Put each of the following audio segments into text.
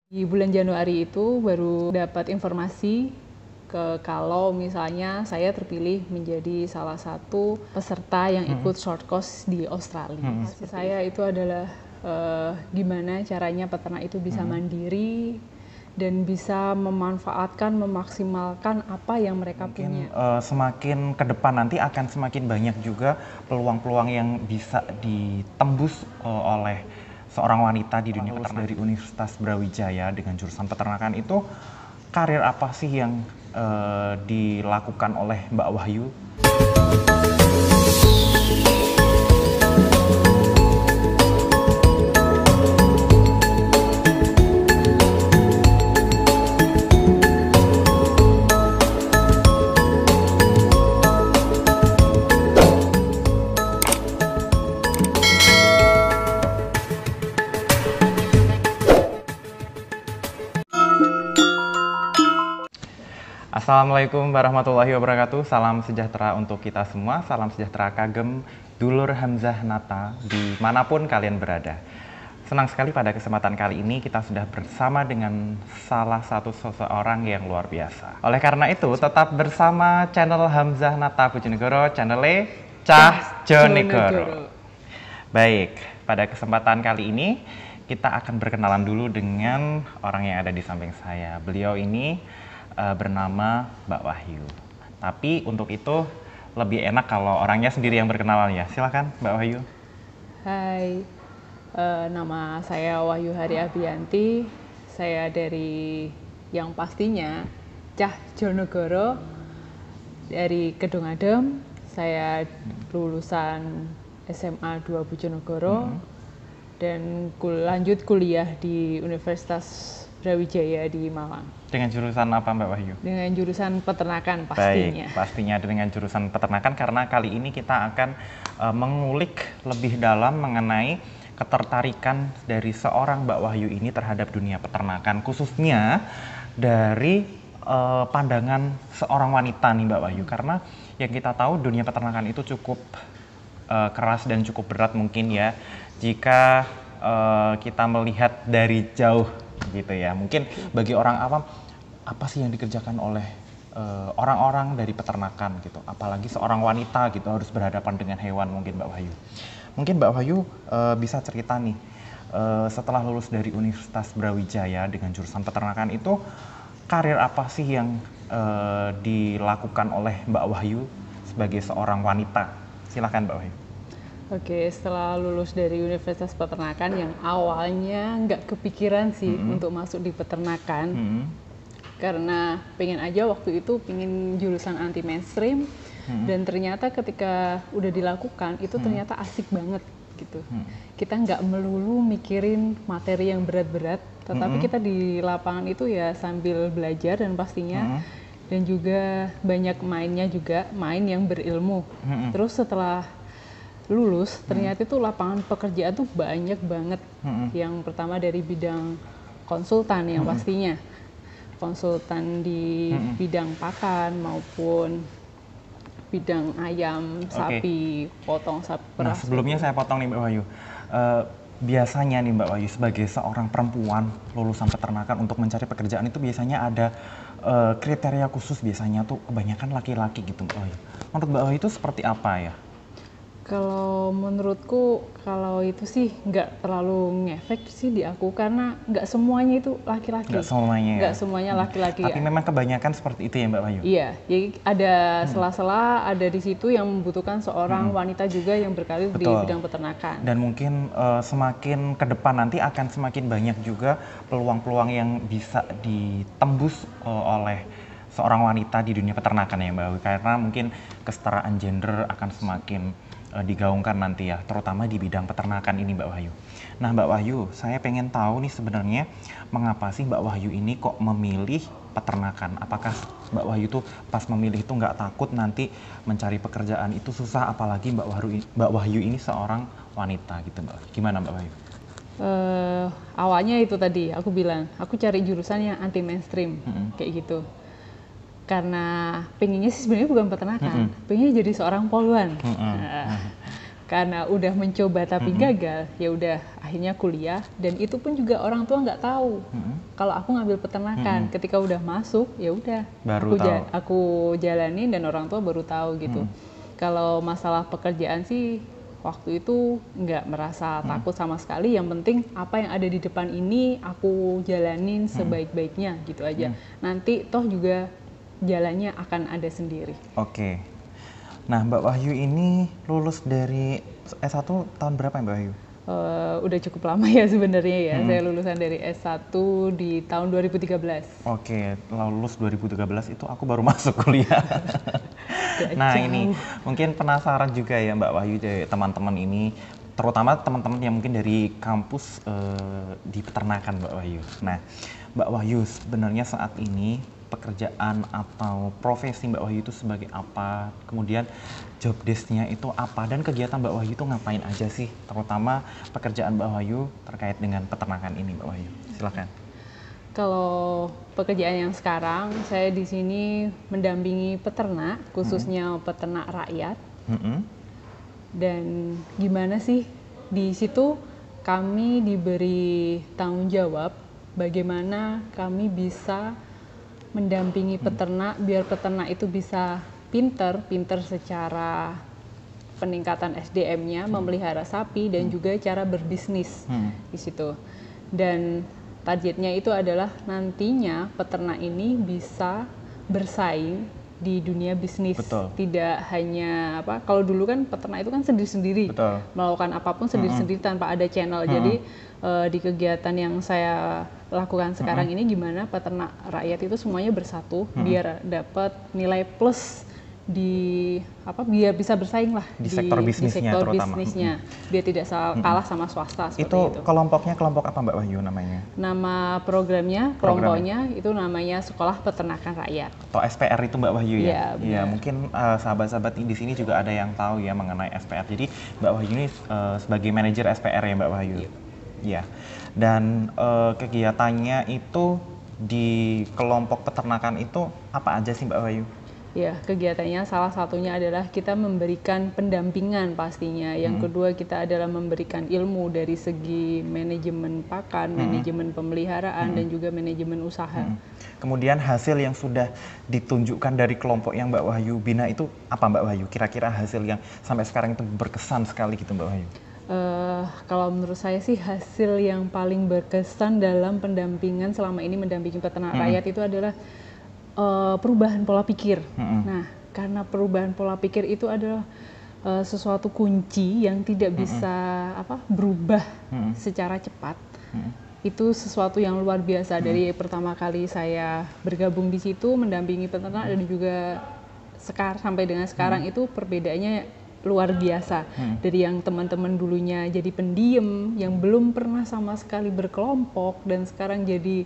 Di bulan Januari itu baru dapat informasi kalau misalnya saya terpilih menjadi salah satu peserta yang ikut short course di Australia. Saya itu adalah gimana caranya peternak itu bisa mandiri dan bisa memanfaatkan, memaksimalkan apa yang mereka punya. Semakin ke depan nanti akan semakin banyak juga peluang-peluang yang bisa ditembus oleh seorang wanita di dunia peternakan. Dari Universitas Brawijaya dengan jurusan peternakan itu, karir apa sih yang dilakukan oleh Mbak Wahyu? Assalamualaikum warahmatullahi wabarakatuh. Salam sejahtera untuk kita semua. Salam sejahtera kagem dulur Hamzah Nata dimanapun kalian berada. Senang sekali pada kesempatan kali ini kita sudah bersama dengan salah satu seseorang yang luar biasa. Oleh karena itu tetap bersama channel Hamzah Nata Bojonegoro, channel Cah Jonegoro. Baik, pada kesempatan kali ini kita akan berkenalan dulu dengan orang yang ada di samping saya. Beliau ini bernama Mbak Wahyu. Tapi untuk itu lebih enak kalau orangnya sendiri yang berkenalan ya. Silakan Mbak Wahyu. Hai, nama saya Wahyu Hari Abiyanti. Saya dari yang pastinya Cah Jonegoro dari Kedung Adem. Saya lulusan SMA 2 Bojonegoro dan lanjut kuliah di Universitas Brawijaya di Malang. Dengan jurusan apa Mbak Wahyu? Dengan jurusan peternakan pastinya. Baik, pastinya dengan jurusan peternakan karena kali ini kita akan mengulik lebih dalam mengenai ketertarikan dari seorang Mbak Wahyu ini terhadap dunia peternakan, khususnya dari pandangan seorang wanita nih Mbak Wahyu. Karena yang kita tahu dunia peternakan itu cukup keras dan cukup berat mungkin ya jika kita melihat dari jauh gitu ya. Mungkin bagi orang awam apa sih yang dikerjakan oleh orang-orang dari peternakan gitu, apalagi seorang wanita gitu harus berhadapan dengan hewan. Mungkin Mbak Wahyu, bisa cerita nih setelah lulus dari Universitas Brawijaya dengan jurusan peternakan itu, karir apa sih yang dilakukan oleh Mbak Wahyu sebagai seorang wanita? Silakan Mbak Wahyu. Oke, setelah lulus dari Universitas Peternakan yang awalnya nggak kepikiran sih untuk masuk di peternakan, karena pengen aja waktu itu pengen jurusan anti mainstream, dan ternyata ketika udah dilakukan itu ternyata asik banget gitu. Kita nggak melulu mikirin materi yang berat-berat, tetapi kita di lapangan itu ya sambil belajar dan pastinya dan juga banyak mainnya juga, main yang berilmu. Terus setelah lulus ternyata itu lapangan pekerjaan tuh banyak banget. Yang pertama dari bidang konsultan yang pastinya konsultan di bidang pakan maupun bidang ayam, sapi, potong sapi perah. Nah, sebelumnya saya potong nih Mbak Wahyu. Biasanya nih Mbak Wahyu sebagai seorang perempuan lulusan peternakan untuk mencari pekerjaan itu biasanya ada kriteria khusus, biasanya tuh kebanyakan laki-laki gitu Mbak Wahyu. Menurut Mbak Wahyu itu seperti apa ya? Kalau menurutku kalau itu sih nggak terlalu ngefek sih di aku, karena nggak semuanya itu laki-laki. Nggak semuanya ya? Nggak semuanya laki-laki. Tapi memang kebanyakan seperti itu ya Mbak Wahyu? Iya, jadi ada sela-sela, ada di situ yang membutuhkan seorang wanita juga yang berkarir di bidang peternakan. Dan mungkin semakin ke depan nanti akan semakin banyak juga peluang-peluang yang bisa ditembus oleh seorang wanita di dunia peternakan ya Mbak Wahyu. Karena mungkin kesetaraan gender akan semakin digaungkan nanti ya, terutama di bidang peternakan ini Mbak Wahyu. Nah Mbak Wahyu, saya pengen tahu nih sebenarnya mengapa sih Mbak Wahyu ini kok memilih peternakan? Apakah Mbak Wahyu tuh pas memilih itu nggak takut nanti mencari pekerjaan itu susah, apalagi Mbak Wahyu ini seorang wanita gitu Mbak? Gimana Mbak Wahyu? Awalnya itu tadi aku bilang, aku cari jurusan yang anti mainstream kayak gitu. Karena pengennya sih sebenarnya bukan peternakan, pengennya jadi seorang poluan. karena udah mencoba tapi gagal, ya udah akhirnya kuliah, dan itu pun juga orang tua nggak tahu kalau aku ngambil peternakan. Ketika udah masuk, ya udah aku jalanin dan orang tua baru tahu gitu. Kalau masalah pekerjaan sih waktu itu nggak merasa takut sama sekali. Yang penting apa yang ada di depan ini aku jalanin sebaik-baiknya gitu aja. Nanti toh juga jalannya akan ada sendiri. Oke. Nah, Mbak Wahyu ini lulus dari S1 tahun berapa Mbak Wahyu? Udah cukup lama ya sebenarnya ya. Saya lulusan dari S1 di tahun 2013. Oke, lulus 2013 itu aku baru masuk kuliah. Nah, ini mungkin penasaran juga ya Mbak Wahyu, teman-teman ini, terutama teman-teman yang mungkin dari kampus di peternakan Mbak Wahyu. Nah, Mbak Wahyu sebenarnya saat ini pekerjaan atau profesi Mbak Wahyu itu sebagai apa, kemudian job desk-nya itu apa, dan kegiatan Mbak Wahyu itu ngapain aja sih, terutama pekerjaan Mbak Wahyu terkait dengan peternakan ini Mbak Wahyu. Silakan. Kalau pekerjaan yang sekarang, saya di sini mendampingi peternak, khususnya peternak rakyat. Dan gimana sih di situ kami diberi tanggung jawab bagaimana kami bisa mendampingi peternak biar peternak itu bisa pinter secara peningkatan SDM-nya, memelihara sapi dan juga cara berbisnis di situ. Dan targetnya itu adalah nantinya peternak ini bisa bersaing di dunia bisnis. Betul. Tidak hanya kalau dulu kan peternak itu kan sendiri-sendiri, melakukan apapun sendiri-sendiri tanpa ada channel. Jadi di kegiatan yang saya lakukan sekarang ini gimana peternak rakyat itu semuanya bersatu biar dapat nilai plus biar bisa bersaing lah di sektor bisnisnya, biar tidak kalah sama swasta. Itu kelompoknya kelompok apa Mbak Wahyu namanya? Nama kelompoknya itu namanya Sekolah Peternakan Rakyat atau SPR itu Mbak Wahyu ya? Iya, mungkin sahabat-sahabat di sini juga ada yang tahu ya mengenai SPR. Jadi Mbak Wahyu ini sebagai manajer SPR ya Mbak Wahyu. Iya. Dan kegiatannya itu di kelompok peternakan itu apa aja sih Mbak Wahyu? Ya, kegiatannya salah satunya adalah kita memberikan pendampingan pastinya. Yang kedua kita adalah memberikan ilmu dari segi manajemen pakan, manajemen pemeliharaan, dan juga manajemen usaha. Kemudian hasil yang sudah ditunjukkan dari kelompok yang Mbak Wahyu bina itu apa Mbak Wahyu? Kira-kira hasil yang sampai sekarang itu berkesan sekali gitu Mbak Wahyu? Kalau menurut saya sih hasil yang paling berkesan dalam pendampingan selama ini mendampingi peternak rakyat itu adalah perubahan pola pikir. Nah, karena perubahan pola pikir itu adalah sesuatu kunci yang tidak bisa berubah secara cepat. Itu sesuatu yang luar biasa. Dari pertama kali saya bergabung di situ mendampingi peternak dan juga sampai dengan sekarang itu perbedaannya luar biasa. Dari yang teman-teman dulunya jadi pendiam, yang belum pernah sama sekali berkelompok, dan sekarang jadi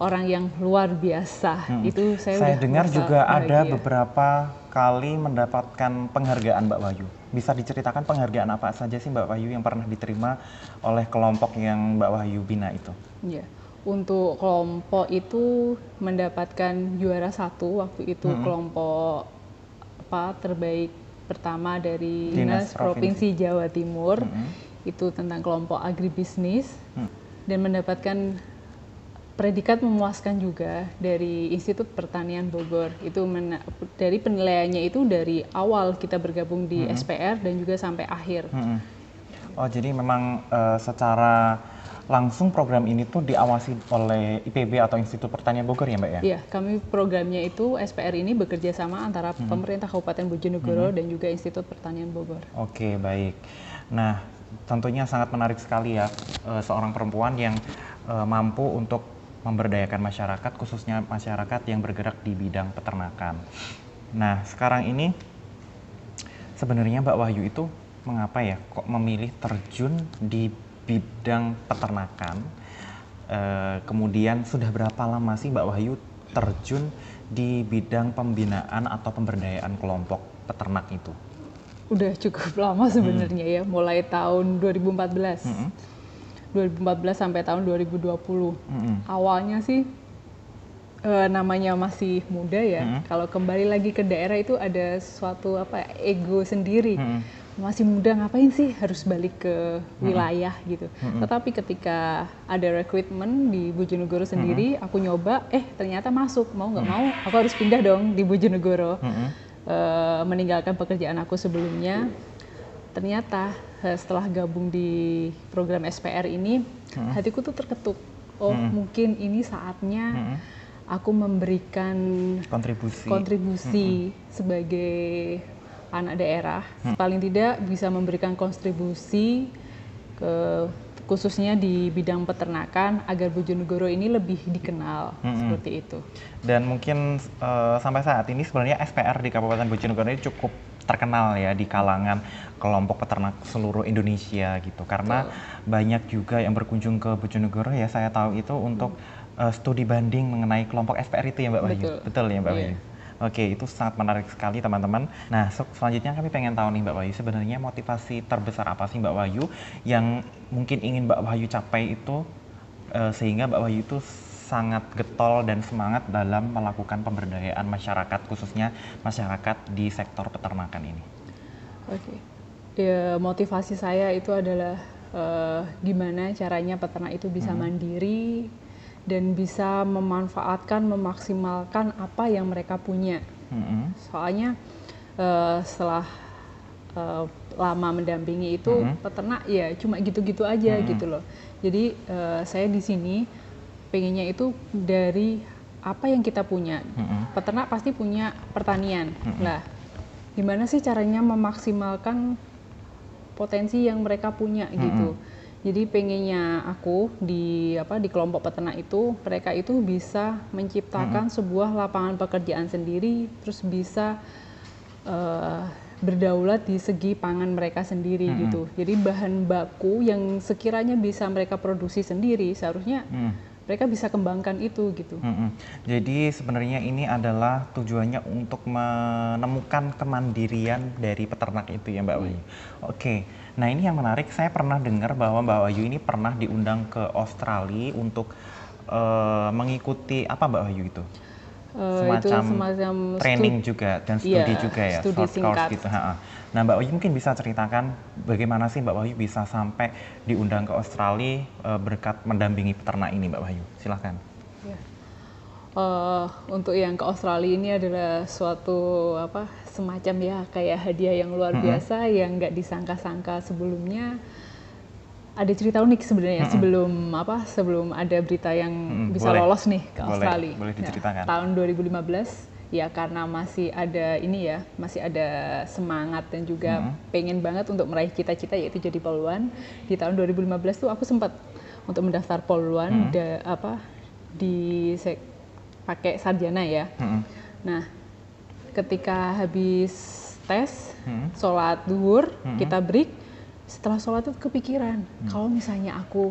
orang yang luar biasa. Itu saya dengar juga ada beberapa kali mendapatkan penghargaan Mbak Wahyu. Bisa diceritakan penghargaan apa saja sih Mbak Wahyu yang pernah diterima oleh kelompok yang Mbak Wahyu bina itu? Ya. Untuk kelompok itu mendapatkan juara 1 waktu itu kelompok terbaik pertama dari Dinas Provinsi Jawa Timur. Itu tentang kelompok agribisnis dan mendapatkan predikat memuaskan juga dari Institut Pertanian Bogor. Itu dari penilaiannya itu dari awal kita bergabung di SPR dan juga sampai akhir. Oh, jadi memang secara langsung program ini tuh diawasi oleh IPB atau Institut Pertanian Bogor ya Mbak ya? Iya, kami programnya itu SPR ini bekerja sama antara pemerintah Kabupaten Bojonegoro dan juga Institut Pertanian Bogor. Oke, baik. Nah, tentunya sangat menarik sekali ya seorang perempuan yang mampu untuk memberdayakan masyarakat, khususnya masyarakat yang bergerak di bidang peternakan. Nah, sekarang ini sebenarnya Mbak Wahyu itu mengapa ya kok memilih terjun di bidang peternakan? Kemudian sudah berapa lama sih Mbak Wahyu terjun di bidang pembinaan atau pemberdayaan kelompok peternak itu? Udah cukup lama sebenarnya ya, mulai tahun 2014. 2014 sampai tahun 2020. Awalnya sih namanya masih muda ya. Kalau kembali lagi ke daerah itu ada suatu ego sendiri. masih muda ngapain sih harus balik ke wilayah gitu. Tetapi ketika ada rekrutmen di Bojonegoro sendiri, aku nyoba, ternyata masuk, mau nggak mau aku harus pindah dong di Bojonegoro. Meninggalkan pekerjaan aku sebelumnya. Ternyata setelah gabung di program SPR ini, hatiku tuh terketuk. Oh, mungkin ini saatnya aku memberikan kontribusi sebagai anak daerah. Paling tidak bisa memberikan kontribusi khususnya di bidang peternakan agar Bojonegoro ini lebih dikenal, seperti itu. Dan mungkin sampai saat ini sebenarnya SPR di Kabupaten Bojonegoro ini cukup terkenal ya di kalangan kelompok peternak seluruh Indonesia gitu, karena banyak juga yang berkunjung ke Bojonegoro ya, saya tahu itu untuk studi banding mengenai kelompok SPR itu ya Mbak Wahyu. Betul ya Mbak Wahyu. Oke, itu sangat menarik sekali teman-teman. Nah, selanjutnya kami pengen tahu nih Mbak Wahyu, sebenarnya motivasi terbesar apa sih Mbak Wahyu yang mungkin ingin Mbak Wahyu capai itu sehingga Mbak Wahyu itu sangat getol dan semangat dalam melakukan pemberdayaan masyarakat, khususnya masyarakat di sektor peternakan ini? Oke, ya, motivasi saya itu adalah gimana caranya peternak itu bisa mandiri dan bisa memanfaatkan, memaksimalkan apa yang mereka punya. Soalnya setelah lama mendampingi itu peternak ya cuma gitu-gitu aja gitu loh. Jadi saya di sini pengennya itu dari apa yang kita punya. Peternak pasti punya pertanian. Lah, gimana sih caranya memaksimalkan potensi yang mereka punya gitu. Jadi pengennya aku di kelompok peternak itu, mereka itu bisa menciptakan sebuah lapangan pekerjaan sendiri, terus bisa berdaulat di segi pangan mereka sendiri gitu. Jadi bahan baku yang sekiranya bisa mereka produksi sendiri, seharusnya mereka bisa kembangkan itu gitu. Jadi sebenarnya ini adalah tujuannya untuk menemukan kemandirian dari peternak itu ya Mbak Wahyu. Oke, nah ini yang menarik, saya pernah dengar bahwa Mbak Wahyu ini pernah diundang ke Australia untuk mengikuti apa Mbak Wahyu itu? Semacam training juga dan studi juga ya, studi short course gitu. Nah Mbak Wahyu mungkin bisa ceritakan bagaimana sih Mbak Wahyu bisa sampai diundang ke Australia berkat mendampingi peternak ini Mbak Wahyu, silahkan. Untuk yang ke Australia ini adalah suatu semacam ya kayak hadiah yang luar biasa yang nggak disangka-sangka sebelumnya. Ada cerita unik sebenarnya sebelum ada berita yang bisa lolos nih ke Australia. Boleh diceritakan. Tahun 2015 ya, karena masih ada semangat dan juga pengen banget untuk meraih cita-cita yaitu jadi poluan. Di tahun 2015 tuh aku sempat untuk mendaftar poluan pakai sarjana ya. Nah, ketika habis tes, sholat duhur, kita break. Setelah sholat itu kepikiran, kalau misalnya aku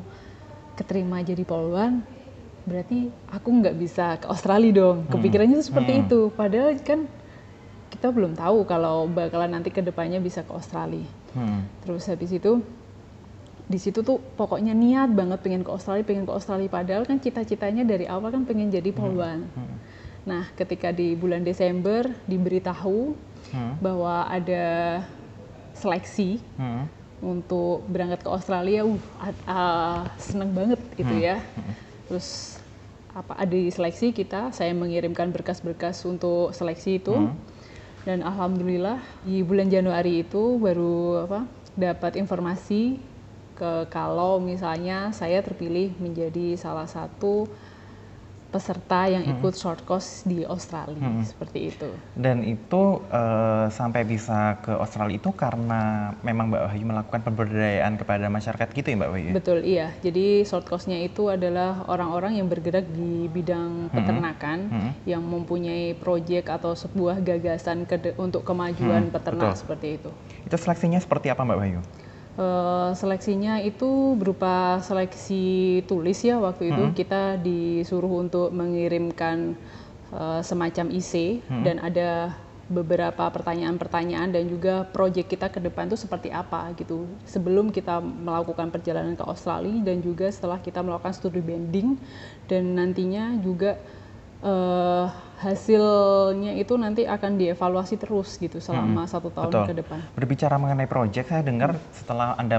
keterima jadi poluan, berarti aku nggak bisa ke Australia dong. Kepikirannya itu seperti itu. Padahal kan kita belum tahu kalau bakalan nanti ke depannya bisa ke Australia. Terus habis itu, di situ tuh pokoknya niat banget pengen ke Australia. Padahal kan cita-citanya dari awal kan pengen jadi poluan. Nah, ketika di bulan Desember diberitahu bahwa ada seleksi untuk berangkat ke Australia, seneng banget gitu ya. Terus ada seleksi saya mengirimkan berkas-berkas untuk seleksi itu, dan alhamdulillah di bulan Januari itu baru dapat informasi kalau misalnya saya terpilih menjadi salah satu peserta yang ikut short course di Australia, seperti itu. Dan itu sampai bisa ke Australia itu karena memang Mbak Wahyu melakukan pemberdayaan kepada masyarakat gitu ya Mbak Wahyu? Betul, iya. Jadi short course-nya itu adalah orang-orang yang bergerak di bidang peternakan yang mempunyai proyek atau sebuah gagasan untuk kemajuan peternak, seperti itu. Itu seleksinya seperti apa Mbak Wahyu? Seleksinya itu berupa seleksi tulis ya, waktu itu kita disuruh untuk mengirimkan semacam IC dan ada beberapa pertanyaan-pertanyaan dan juga proyek kita ke depan itu seperti apa gitu sebelum kita melakukan perjalanan ke Australia dan juga setelah kita melakukan studi banding dan nantinya juga hasilnya itu nanti akan dievaluasi terus gitu selama 1 tahun Betul. ke depan. Berbicara mengenai proyek, saya dengar setelah Anda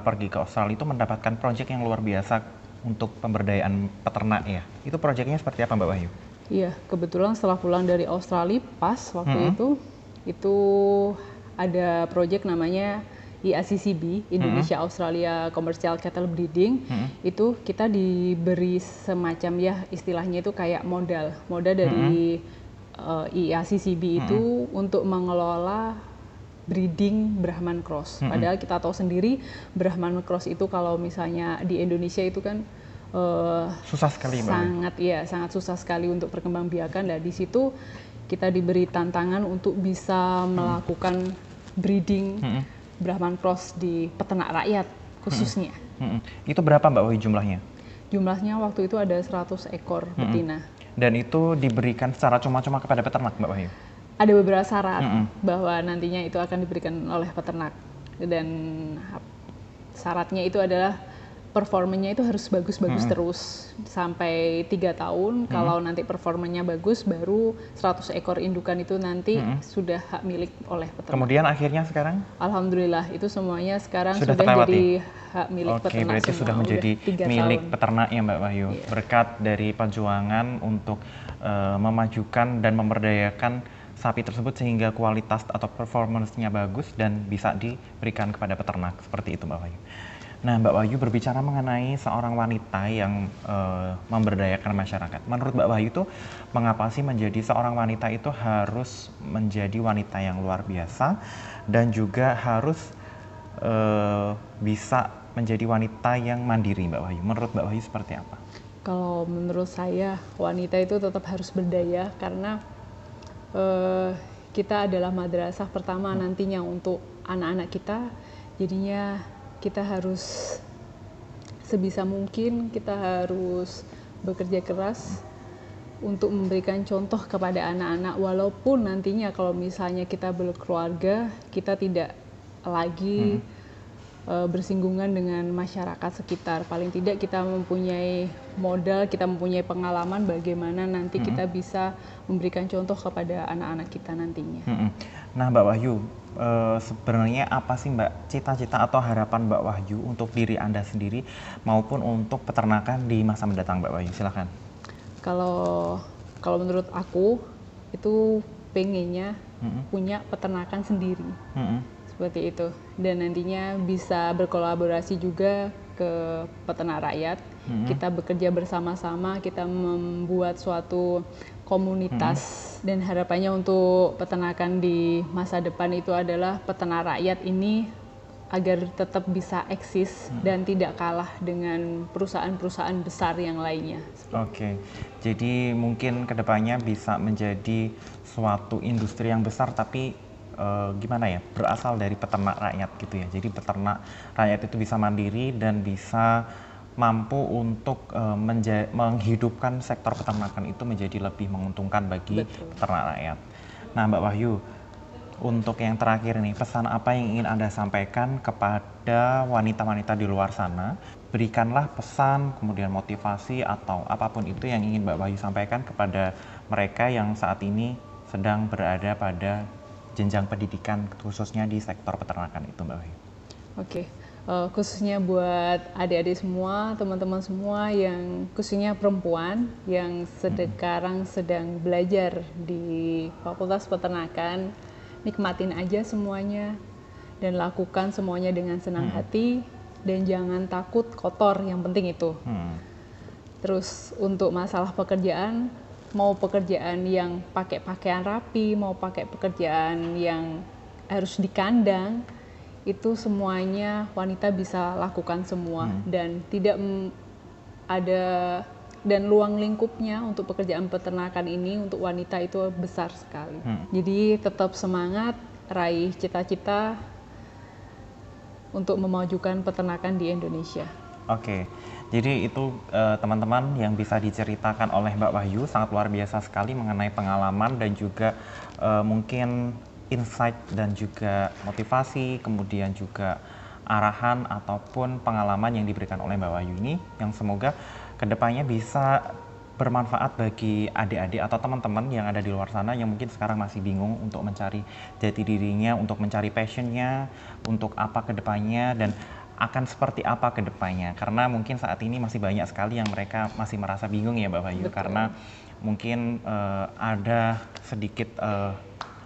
pergi ke Australia itu mendapatkan proyek yang luar biasa untuk pemberdayaan peternak ya. Itu proyeknya seperti apa Mbak Wahyu? Iya, kebetulan setelah pulang dari Australia pas waktu itu ada proyek namanya IACCB, Indonesia Australia Commercial Cattle Breeding. Itu kita diberi semacam ya istilahnya itu kayak modal dari IACCB itu untuk mengelola breeding Brahman Cross. Padahal kita tahu sendiri Brahman Cross itu kalau misalnya di Indonesia itu kan susah sekali Mbak. Sangat susah sekali untuk perkembangbiakan. Dan di situ kita diberi tantangan untuk bisa melakukan breeding Brahman Cross di peternak rakyat khususnya. Itu berapa Mbak Wahyu jumlahnya? Jumlahnya waktu itu ada 100 ekor betina. Dan itu diberikan secara cuma-cuma kepada peternak Mbak Wahyu? Ada beberapa syarat bahwa nantinya itu akan diberikan oleh peternak. Dan syaratnya itu adalah performanya itu harus bagus-bagus terus sampai 3 tahun. Kalau nanti performanya bagus, baru 100 ekor indukan itu nanti sudah hak milik oleh peternak. Kemudian akhirnya sekarang? Alhamdulillah itu semuanya sekarang sudah jadi hak milik peternak. Oke, berarti semua. Sudah menjadi milik peternak ya Mbak Wahyu. Iya. Berkat dari perjuangan untuk memajukan dan memberdayakan sapi tersebut sehingga kualitas atau performance-nya bagus dan bisa diberikan kepada peternak. Seperti itu Mbak Wahyu. Nah, Mbak Wahyu berbicara mengenai seorang wanita yang memberdayakan masyarakat. Menurut Mbak Wahyu itu mengapa sih menjadi seorang wanita itu harus menjadi wanita yang luar biasa dan juga harus bisa menjadi wanita yang mandiri Mbak Wahyu? Menurut Mbak Wahyu seperti apa? Kalau menurut saya wanita itu tetap harus berdaya karena kita adalah madrasah pertama nantinya untuk anak-anak kita. Jadinya kita harus sebisa mungkin kita harus bekerja keras untuk memberikan contoh kepada anak-anak, walaupun nantinya kalau misalnya kita berkeluarga kita tidak lagi bersinggungan dengan masyarakat sekitar. Paling tidak kita mempunyai modal, kita mempunyai pengalaman bagaimana nanti kita bisa memberikan contoh kepada anak-anak kita nantinya. Nah Mbak Wahyu, sebenarnya apa sih Mbak cita-cita atau harapan Mbak Wahyu untuk diri Anda sendiri maupun untuk peternakan di masa mendatang Mbak Wahyu? Silakan. Kalau menurut aku itu pengennya punya peternakan sendiri. Seperti itu, dan nantinya bisa berkolaborasi juga ke peternak rakyat. Kita bekerja bersama-sama, kita membuat suatu komunitas dan harapannya untuk peternakan di masa depan itu adalah peternak rakyat ini agar tetap bisa eksis dan tidak kalah dengan perusahaan-perusahaan besar yang lainnya. Oke, jadi mungkin kedepannya bisa menjadi suatu industri yang besar tapi gimana ya, berasal dari peternak rakyat gitu ya. Jadi peternak rakyat itu bisa mandiri dan bisa mampu untuk menghidupkan sektor peternakan itu menjadi lebih menguntungkan bagi peternak rakyat. Nah Mbak Wahyu, untuk yang terakhir nih, pesan apa yang ingin Anda sampaikan kepada wanita-wanita di luar sana? Berikanlah pesan, kemudian motivasi atau apapun itu yang ingin Mbak Wahyu sampaikan kepada mereka yang saat ini sedang berada pada jenjang pendidikan khususnya di sektor peternakan itu Mbak Wahyu. Oke, khususnya buat adik-adik semua, teman-teman semua yang khususnya perempuan yang sekarang sedang belajar di Fakultas Peternakan, nikmatin aja semuanya dan lakukan semuanya dengan senang hati dan jangan takut kotor, yang penting itu. Terus untuk masalah pekerjaan, mau pekerjaan yang pakai pakaian rapi, mau pakai pekerjaan yang harus di kandang, itu semuanya wanita bisa lakukan semua dan tidak ada, dan ruang lingkupnya untuk pekerjaan peternakan ini untuk wanita itu besar sekali. Jadi tetap semangat, raih cita-cita untuk memajukan peternakan di Indonesia. Oke, jadi itu teman-teman yang bisa diceritakan oleh Mbak Wahyu, sangat luar biasa sekali mengenai pengalaman dan juga mungkin insight dan juga motivasi, kemudian juga arahan ataupun pengalaman yang diberikan oleh Mbak Wahyu ini, yang semoga kedepannya bisa bermanfaat bagi adik-adik atau teman-teman yang ada di luar sana yang mungkin sekarang masih bingung untuk mencari jati dirinya, untuk mencari passionnya, untuk apa ke depannya, dan akan seperti apa ke depannya. Karena mungkin saat ini masih banyak sekali yang mereka masih merasa bingung ya Mbak Wahyu, karena mungkin ada sedikit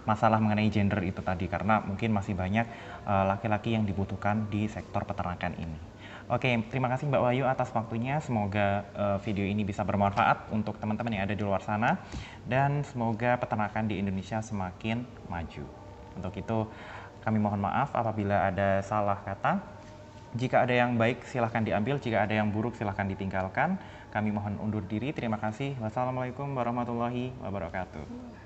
masalah mengenai gender itu tadi, karena mungkin masih banyak laki-laki yang dibutuhkan di sektor peternakan ini. Oke, terima kasih Mbak Wahyu atas waktunya. Semoga video ini bisa bermanfaat untuk teman-teman yang ada di luar sana, dan semoga peternakan di Indonesia semakin maju. Untuk itu kami mohon maaf apabila ada salah kata. Jika ada yang baik silahkan diambil, jika ada yang buruk silahkan ditinggalkan. Kami mohon undur diri. Terima kasih. Wassalamualaikum warahmatullahi wabarakatuh.